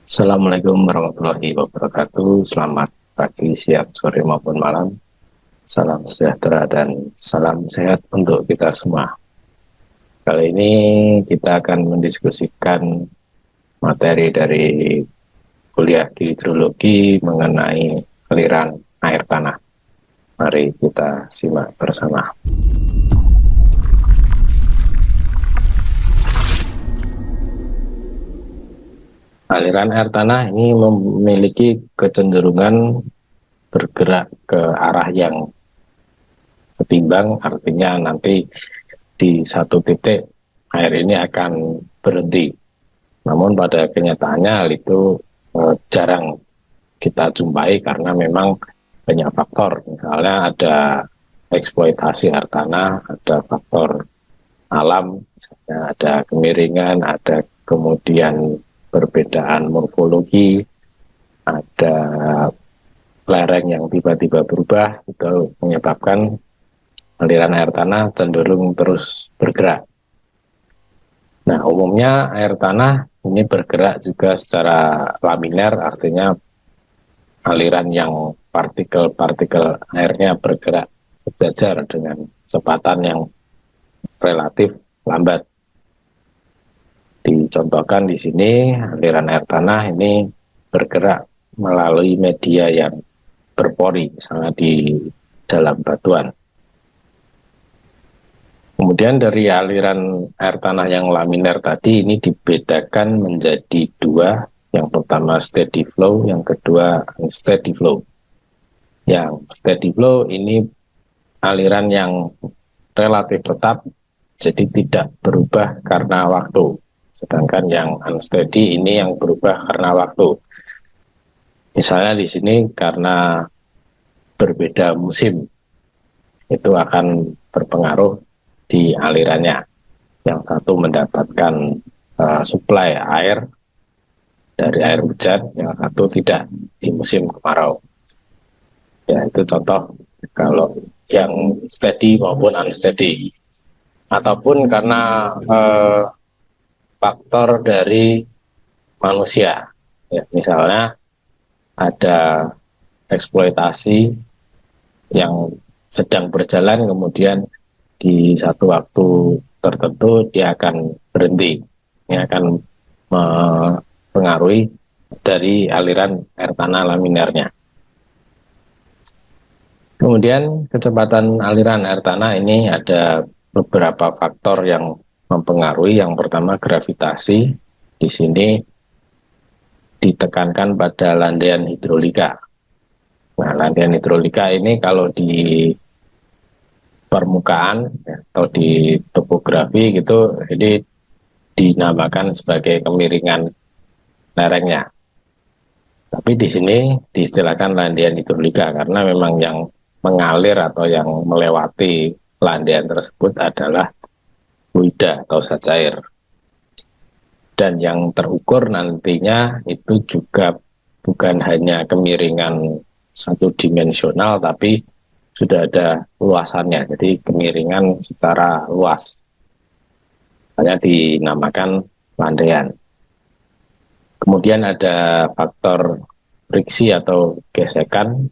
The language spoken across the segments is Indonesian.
Assalamualaikum warahmatullahi wabarakatuh. Selamat pagi, siang, sore maupun malam. Salam sejahtera dan salam sehat untuk kita semua. Kali ini kita akan mendiskusikan materi dari kuliah di hidrologi mengenai aliran air tanah. Mari kita simak bersama. Aliran air tanah ini memiliki kecenderungan bergerak ke arah yang ketimbang, artinya nanti di satu titik air ini akan berhenti. Namun pada kenyataannya hal itu jarang kita jumpai karena memang banyak faktor. Misalnya ada eksploitasi air tanah, ada faktor alam, ada kemiringan, ada kemudian perbedaan morfologi, ada lereng yang tiba-tiba berubah, itu menyebabkan aliran air tanah cenderung terus bergerak. Nah, umumnya air tanah ini bergerak juga secara laminer, artinya aliran yang partikel-partikel airnya bergerak sejajar dengan kecepatan yang relatif lambat. Dicontohkan di sini, aliran air tanah ini bergerak melalui media yang berpori, misalnya di dalam batuan. Kemudian dari aliran air tanah yang laminer tadi ini dibedakan menjadi dua. Yang pertama steady flow, yang kedua unsteady flow. Yang steady flow ini aliran yang relatif tetap, jadi tidak berubah karena waktu. Sedangkan yang unsteady ini yang berubah karena waktu. Misalnya di sini karena berbeda musim, itu akan berpengaruh di alirannya. Yang satu mendapatkan suplai air dari air hujan, yang satu tidak di musim kemarau. Ya, itu contoh kalau yang steady maupun unsteady. Ataupun karena faktor dari manusia. Ya, misalnya ada eksploitasi yang sedang berjalan, kemudian di satu waktu tertentu dia akan berhenti. Ini akan mempengaruhi dari aliran air tanah laminernya. Kemudian kecepatan aliran air tanah ini ada beberapa faktor yang mempengaruhi. Yang pertama gravitasi. Di sini ditekankan pada landaian hidrolika. Nah, landaian hidrolika ini kalau di permukaan atau di topografi gitu, ini dinamakan sebagai kemiringan lerengnya. Tapi di sini diistilahkan landaian hidrolika karena memang yang mengalir atau yang melewati landaian tersebut adalah fluida atau zat cair. Dan yang terukur nantinya itu juga bukan hanya kemiringan satu dimensional, tapi sudah ada luasannya, jadi kemiringan secara luas. Hanya dinamakan landaian. Kemudian ada faktor friksi atau gesekan.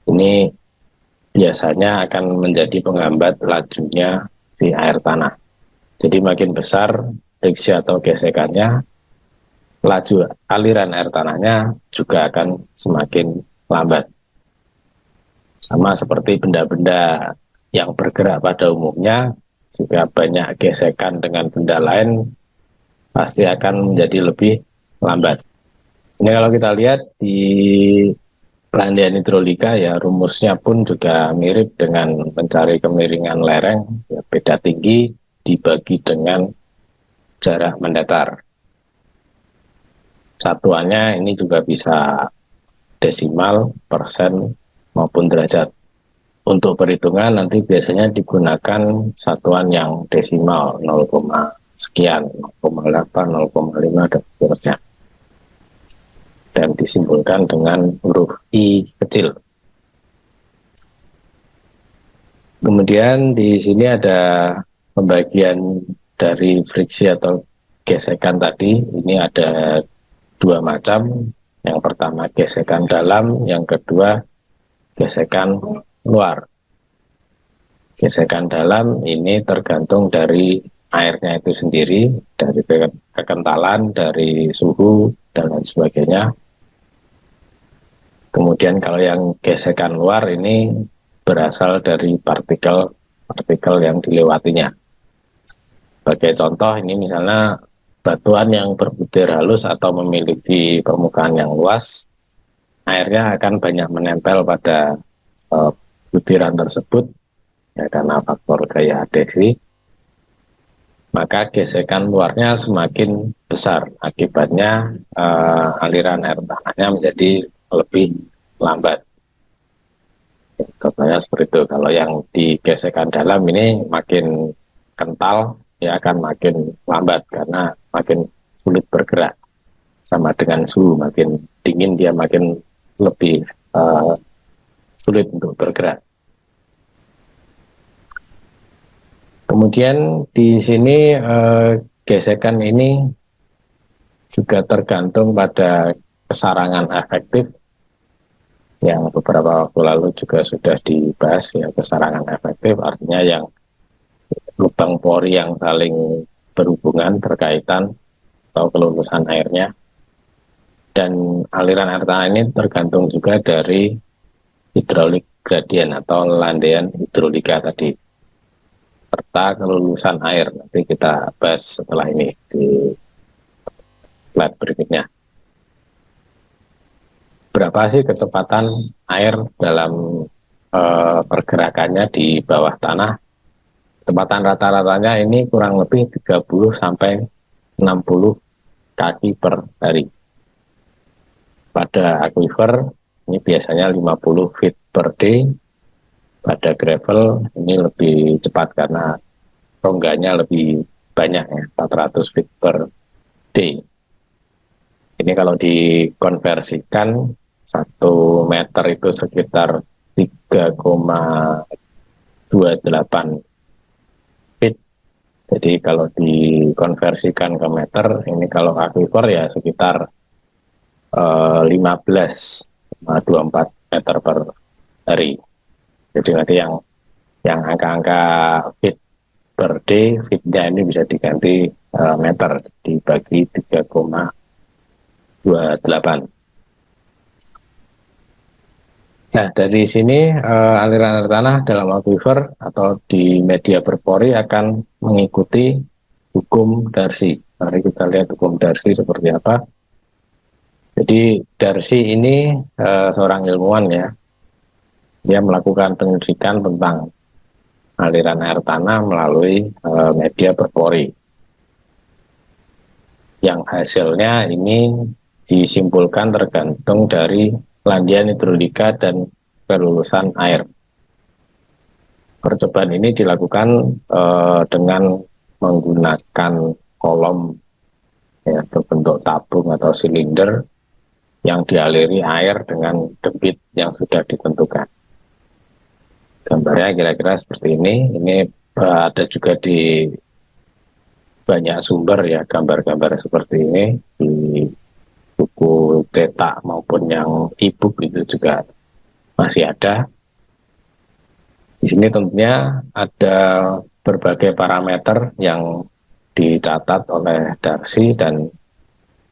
Ini biasanya akan menjadi penghambat lajunya si air tanah. Jadi makin besar friksi atau gesekannya, laju aliran air tanahnya juga akan semakin lambat. Sama seperti benda-benda yang bergerak pada umumnya, jika banyak gesekan dengan benda lain, pasti akan menjadi lebih lambat. Ini kalau kita lihat di landaian hidrolika, ya rumusnya pun juga mirip dengan mencari kemiringan lereng, ya, beda tinggi dibagi dengan jarak mendatar. Satuannya ini juga bisa desimal, persen, maupun derajat. Untuk perhitungan nanti biasanya digunakan satuan yang desimal 0, sekian, 0,8, 0,5, dan seterusnya. Dan disimpulkan dengan huruf I kecil. Kemudian di sini ada pembagian dari friksi atau gesekan tadi. Ini ada dua macam. Yang pertama gesekan dalam, yang kedua gesekan luar. Gesekan dalam ini tergantung dari airnya itu sendiri, dari kekentalan, dari suhu, dan lain sebagainya. Kemudian kalau yang gesekan luar ini berasal dari partikel yang dilewatinya. Sebagai contoh, ini misalnya batuan yang berbutir halus atau memiliki permukaan yang luas, airnya akan banyak menempel pada butiran tersebut ya, karena faktor gaya adhesi, maka gesekan luarnya semakin besar. Akibatnya aliran air tanahnya menjadi lebih lambat. Contohnya seperti itu. Kalau yang di gesekan dalam ini makin kental, ya akan makin lambat karena makin sulit bergerak. Sama dengan suhu, makin dingin dia makin lebih sulit untuk bergerak. Kemudian di sini gesekan ini juga tergantung pada kesarangan efektif yang beberapa waktu lalu juga sudah dibahas ya. Kesarangan efektif artinya yang lubang pori yang saling berhubungan, berkaitan, atau kelulusan airnya. Dan aliran air tanah ini tergantung juga dari hidrolik gradien atau landaian hidrolika tadi, serta kelulusan air. Nanti kita bahas setelah ini di slide berikutnya. Berapa sih kecepatan air dalam pergerakannya di bawah tanah? Kecepatan rata-ratanya ini kurang lebih 30 sampai 60 kaki per hari. Pada aquifer ini biasanya 50 feet per day. Pada gravel ini lebih cepat karena rongganya lebih banyak ya, 400 feet per day. Ini kalau dikonversikan 1 meter itu sekitar 3,28 feet. Jadi kalau dikonversikan ke meter, ini kalau aquifer ya sekitar 15,24 meter per hari. Jadi nanti yang angka-angka feet per day, feetnya ini bisa diganti meter, dibagi 3,28. Nah, dari sini aliran air tanah dalam aquifer atau di media berpori akan mengikuti hukum Darcy. Mari kita lihat hukum Darcy seperti apa. Jadi Darcy ini seorang ilmuwan ya. Dia melakukan penyelidikan tentang aliran air tanah melalui media berpori. Yang hasilnya ini disimpulkan tergantung dari landian hidrolika dan kelulusan air. Percobaan ini dilakukan dengan menggunakan kolom ya, berbentuk tabung atau silinder yang dialiri air dengan debit yang sudah ditentukan. Gambarnya kira-kira seperti ini. Ini ada juga di banyak sumber ya, gambar-gambar seperti ini di buku cetak maupun yang e-book itu juga masih ada. Di sini tentunya ada berbagai parameter yang dicatat oleh Darcy dan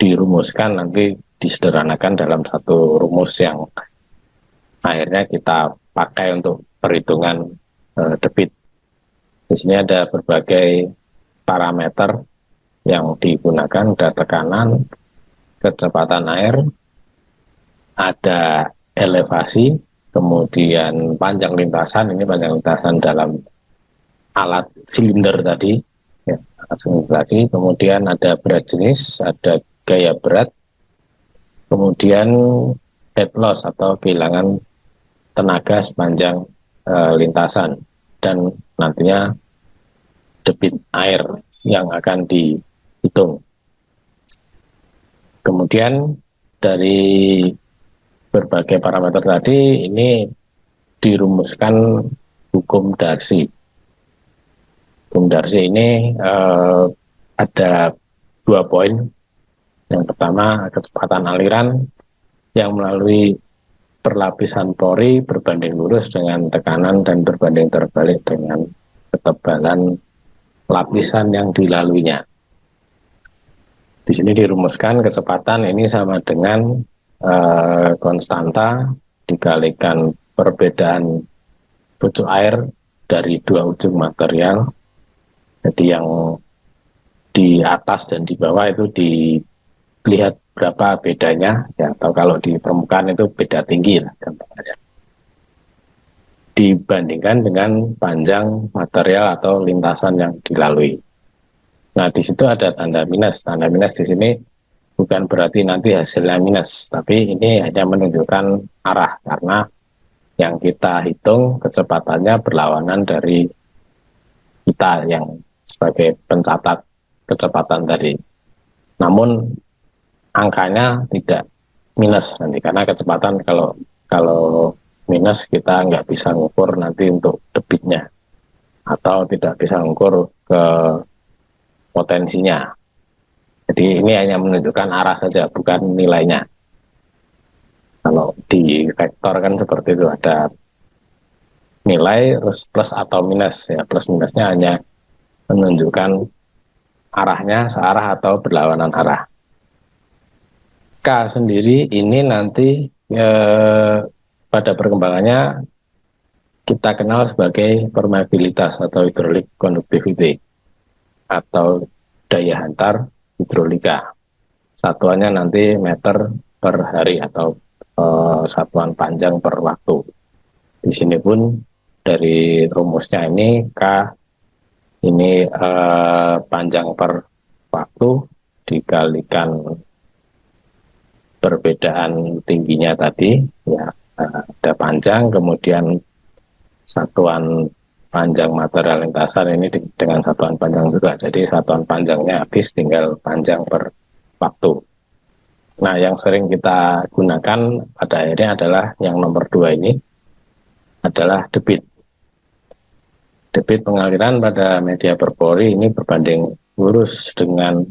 dirumuskan, nanti disederhanakan dalam satu rumus yang akhirnya kita pakai untuk perhitungan debit. Di sini ada berbagai parameter yang digunakan, ada tekanan, kecepatan air, ada elevasi, kemudian panjang lintasan. Ini panjang lintasan dalam alat silinder tadi, ya, kemudian ada berat jenis, ada gaya berat, kemudian head loss atau kehilangan tenaga sepanjang lintasan, dan nantinya debit air yang akan dihitung. Kemudian dari berbagai parameter tadi ini dirumuskan hukum Darcy. Hukum Darcy ini ada 2 poin. Yang pertama pertama, kecepatan aliran yang melalui perlapisan pori berbanding lurus dengan tekanan dan berbanding terbalik dengan ketebalan lapisan yang dilaluinya. Di sini dirumuskan kecepatan ini sama dengan konstanta dikalikan perbedaan pucuk air dari dua ujung material. Jadi yang di atas dan di bawah itu dilihat berapa bedanya, ya, atau kalau di permukaan itu beda tinggi lah, gampangnya, dibandingkan dengan panjang material atau lintasan yang dilalui. Nah, di situ ada tanda minus. Tanda minus di sini bukan berarti nanti hasilnya minus, tapi ini hanya menunjukkan arah, karena yang kita hitung kecepatannya berlawanan dari kita yang sebagai pencatat kecepatan tadi. Namun angkanya tidak minus nanti, karena kecepatan kalau minus kita nggak bisa ngukur nanti untuk debitnya, atau tidak bisa ngukur ke potensinya. Jadi ini hanya menunjukkan arah saja, bukan nilainya. Kalau di vektor kan seperti itu, ada nilai terus plus atau minus, ya, plus minusnya hanya menunjukkan arahnya searah atau berlawanan arah. K sendiri ini nanti pada perkembangannya kita kenal sebagai permeabilitas atau hydraulic conductivity atau daya hantar hidrolika. Satuannya nanti meter per hari atau satuan panjang per waktu. Di sini pun dari rumusnya ini K ini panjang per waktu dikalikan perbedaan tingginya tadi, ya, ada panjang, kemudian satuan panjang material lintasan ini dengan satuan panjang juga, jadi satuan panjangnya habis, tinggal panjang per waktu. Nah, yang sering kita gunakan pada akhirnya adalah yang nomor 2 ini adalah debit. Debit pengaliran pada media berpori ini berbanding lurus dengan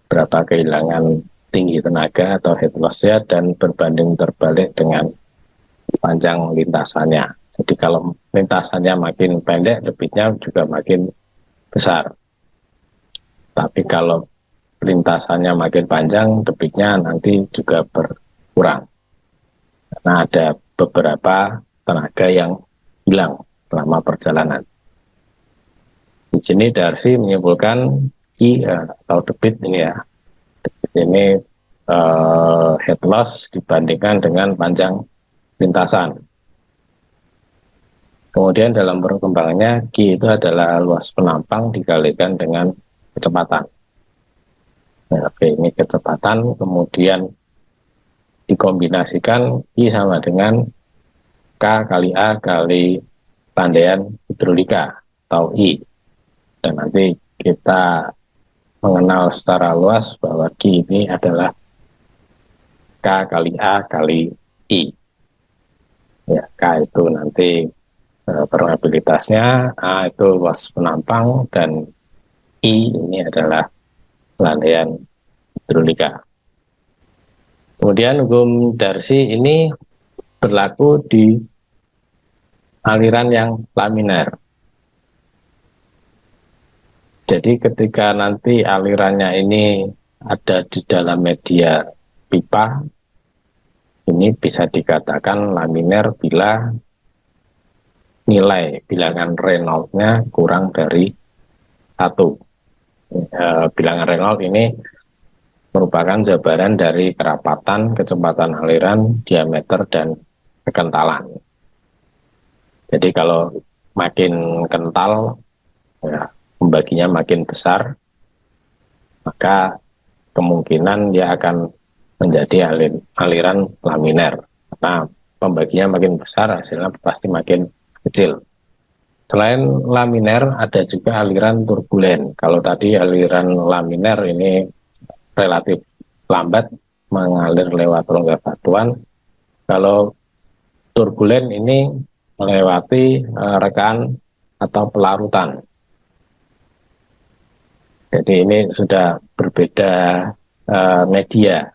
berapa kehilangan tinggi tenaga atau head loss-nya dan berbanding terbalik dengan panjang lintasannya. Jadi kalau lintasannya makin pendek, debitnya juga makin besar. Tapi kalau lintasannya makin panjang, debitnya nanti juga berkurang. Karena ada beberapa tenaga yang hilang selama perjalanan. Di sini Darcy menyimpulkan Q atau debit ini, ya, ini head loss dibandingkan dengan panjang lintasan. Kemudian dalam perkembangannya Q itu adalah luas penampang dikalikan dengan kecepatan. Nah, oke, ini kecepatan, kemudian dikombinasikan Q sama dengan K kali A kali tandaian hidrolika atau I. Dan nanti kita mengenal secara luas bahwa Q ini adalah K kali A kali I. Ya, K itu nanti permeabilitasnya, A itu luas penampang, dan I ini adalah landaian hidrolika. Kemudian hukum Darcy ini berlaku di aliran yang laminar. Jadi ketika nanti alirannya ini ada di dalam media pipa, ini bisa dikatakan laminar bila nilai bilangan Reynolds-nya kurang dari 1. Bilangan Reynolds ini merupakan jabaran dari kerapatan, kecepatan aliran, diameter, dan kekentalan. Jadi kalau makin kental, ya, pembaginya makin besar, maka kemungkinan dia akan menjadi aliran laminar. Nah, pembaginya makin besar, hasilnya pasti makin kecil. Selain laminar, ada juga aliran turbulen. Kalau tadi aliran laminar ini relatif lambat mengalir lewat rongga batuan, kalau turbulen ini melewati rekaan atau pelarutan. Jadi ini sudah berbeda media.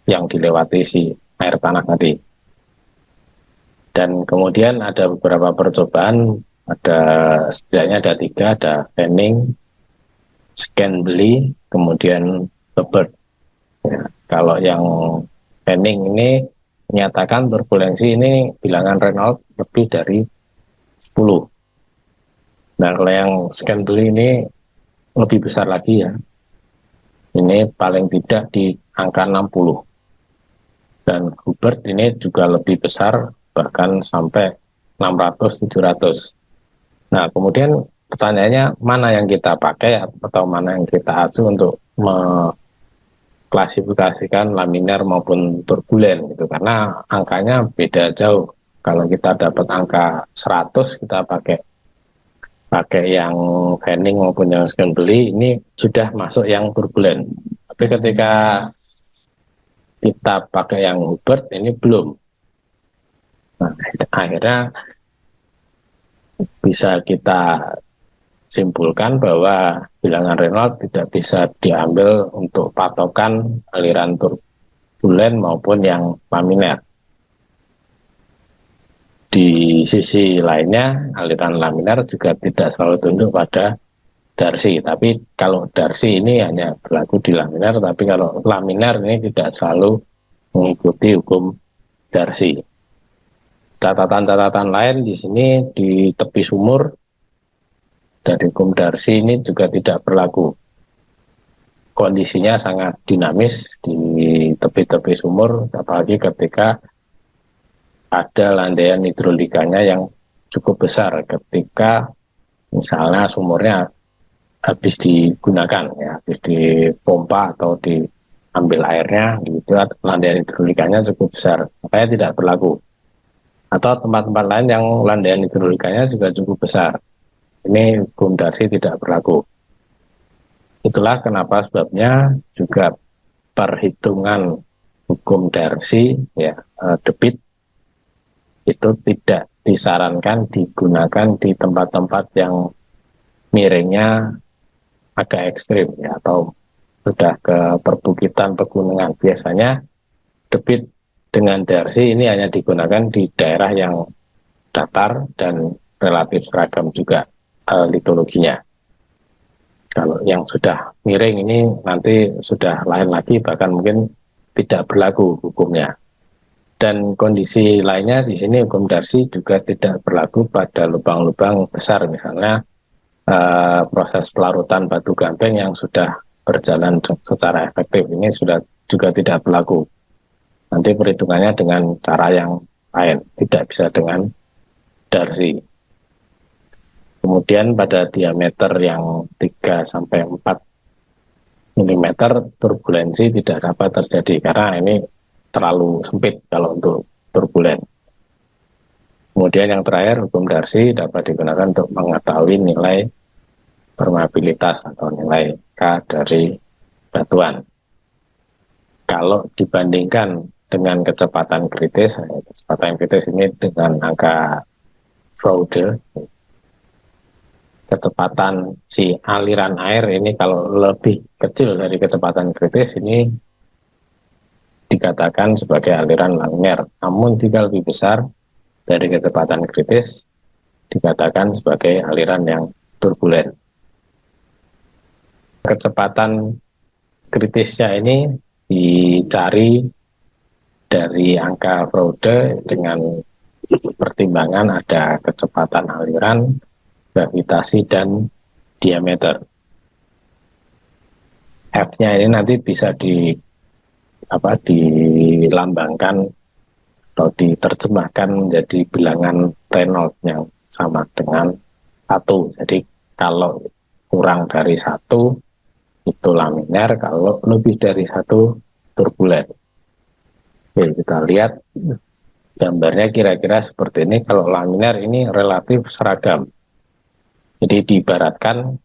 yang dilewati si air tanah tadi. Dan kemudian ada beberapa percobaan, setidaknya ada 3, ada fanning, scan beli, kemudian Hubbert. Ya, kalau yang fanning ini menyatakan turbulensi ini bilangan Reynolds lebih dari 10. Nah, kalau yang scan beli ini lebih besar lagi ya. Ini paling tidak di angka 60. Dan Hubbert ini juga lebih besar, bahkan sampai 600-700. Nah, kemudian pertanyaannya mana yang kita pakai atau mana yang kita acu untuk mengklasifikasikan laminar maupun turbulen gitu, karena angkanya beda jauh. Kalau kita dapat angka 100, kita pakai yang fanning maupun yang scan beli, ini sudah masuk yang turbulen. Tapi ketika kita pakai yang Hubbert ini belum. Nah, akhirnya bisa kita simpulkan bahwa bilangan Reynolds tidak bisa diambil untuk patokan aliran turbulen maupun yang laminar. Di sisi lainnya, aliran laminar juga tidak selalu tunduk pada Darcy. Tapi kalau Darcy ini hanya berlaku di laminar, tapi kalau laminar ini tidak selalu mengikuti hukum Darcy. Catatan-catatan lain di sini di tepi sumur dari hukum Darcy ini juga tidak berlaku. Kondisinya sangat dinamis di tepi-tepi sumur, apalagi ketika ada landaian hidrolikanya yang cukup besar ketika misalnya sumurnya habis digunakan, ya, habis dipompa atau diambil airnya, gitu, landaian hidrolikanya cukup besar, makanya tidak berlaku. Atau tempat-tempat lain yang landaian hidrolikanya juga cukup besar, ini hukum Darcy tidak berlaku. Itulah kenapa sebabnya juga perhitungan hukum Darcy, ya, debit itu tidak disarankan digunakan di tempat-tempat yang miringnya agak ekstrim, ya, atau sudah ke perbukitan pegunungan. Biasanya debit dengan Darcy ini hanya digunakan di daerah yang datar dan relatif seragam juga litologinya. Kalau yang sudah miring ini nanti sudah lain lagi, bahkan mungkin tidak berlaku hukumnya. Dan kondisi lainnya di sini hukum Darcy juga tidak berlaku pada lubang-lubang besar, misalnya proses pelarutan batu gamping yang sudah berjalan secara efektif ini sudah juga tidak berlaku. Nanti perhitungannya dengan cara yang lain, tidak bisa dengan Darcy. Kemudian pada diameter yang 3-4 mm turbulensi tidak dapat terjadi karena ini terlalu sempit kalau untuk turbulen. Kemudian yang terakhir, hukum Darcy dapat digunakan untuk mengetahui nilai permeabilitas atau nilai K dari batuan. Kalau dibandingkan dengan kecepatan kritis ini dengan angka Froude, kecepatan si aliran air ini kalau lebih kecil dari kecepatan kritis ini dikatakan sebagai aliran laminar. Namun jika lebih besar dari kecepatan kritis dikatakan sebagai aliran yang turbulen. Kecepatan kritisnya ini dicari dari angka Froude dengan pertimbangan ada kecepatan aliran, gravitasi, dan diameter. F-nya ini nanti bisa dilambangkan atau diterjemahkan menjadi bilangan Reynolds yang sama dengan 1. Jadi kalau kurang dari 1 itu laminar, kalau lebih dari 1 turbulen. Oke, kita lihat gambarnya kira-kira seperti ini. Kalau laminar ini relatif seragam. Jadi diibaratkan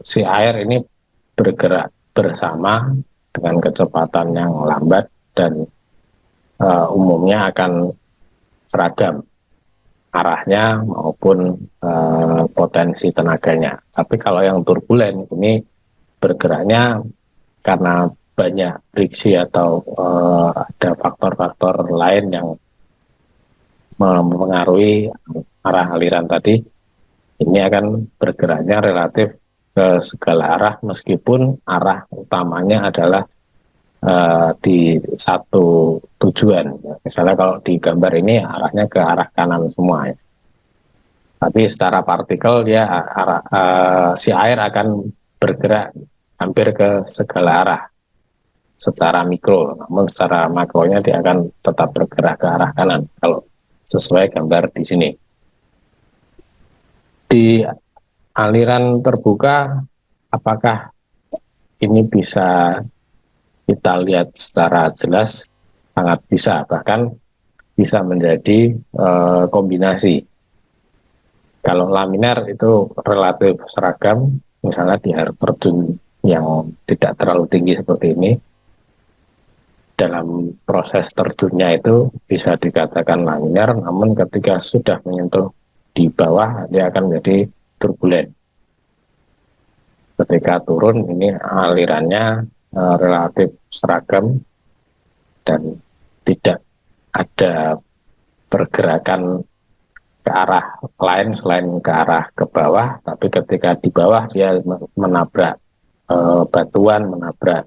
si air ini bergerak bersama dengan kecepatan yang lambat dan umumnya akan seragam arahnya maupun potensi tenaganya. Tapi kalau yang turbulen ini bergeraknya karena banyak friksi atau ada faktor-faktor lain yang mempengaruhi arah aliran tadi, ini akan bergeraknya relatif ke segala arah meskipun arah utamanya adalah di satu tujuan. Misalnya kalau di gambar ini arahnya ke arah kanan semua ya. Tapi secara partikel dia si air akan bergerak hampir ke segala arah secara mikro, namun secara makronya dia akan tetap bergerak ke arah kanan kalau sesuai gambar di sini. Di aliran terbuka, apakah ini bisa kita lihat secara jelas? Sangat bisa, bahkan bisa menjadi kombinasi. Kalau laminar itu relatif seragam, misalnya di air terjun yang tidak terlalu tinggi seperti ini, dalam proses terjunnya itu bisa dikatakan laminar, namun ketika sudah menyentuh di bawah, dia akan menjadi turbulen. Ketika turun, ini alirannya relatif seragam dan tidak ada pergerakan ke arah lain selain ke arah ke bawah, tapi ketika di bawah dia menabrak batuan, menabrak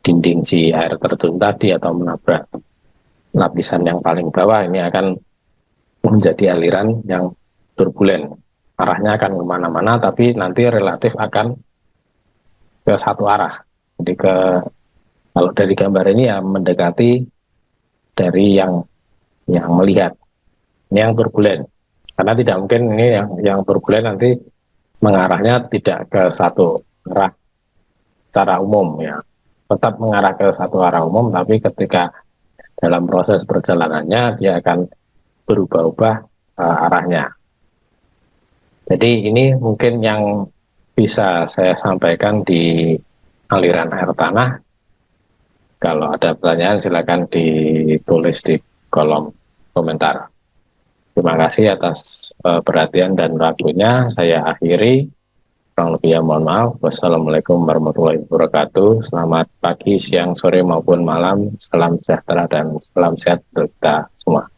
dinding si air terjun tadi atau menabrak lapisan yang paling bawah, ini akan menjadi aliran yang turbulen. Arahnya akan kemana-mana, tapi nanti relatif akan ke satu arah. Jadi kalau dari gambar ini ya mendekati dari yang melihat. Ini yang turbulen. Karena tidak mungkin ini yang turbulen nanti mengarahnya tidak ke satu arah secara umum ya. Tetap mengarah ke satu arah umum, tapi ketika dalam proses perjalanannya dia akan berubah-ubah arahnya. Jadi ini mungkin yang bisa saya sampaikan di aliran air tanah. Kalau ada pertanyaan silakan ditulis di kolom komentar. Terima kasih atas perhatian dan waktunya. Saya akhiri. Kurang lebih mohon maaf. Wassalamualaikum warahmatullahi wabarakatuh. Selamat pagi, siang, sore maupun malam. Salam sejahtera dan salam sehat untuk kita semua.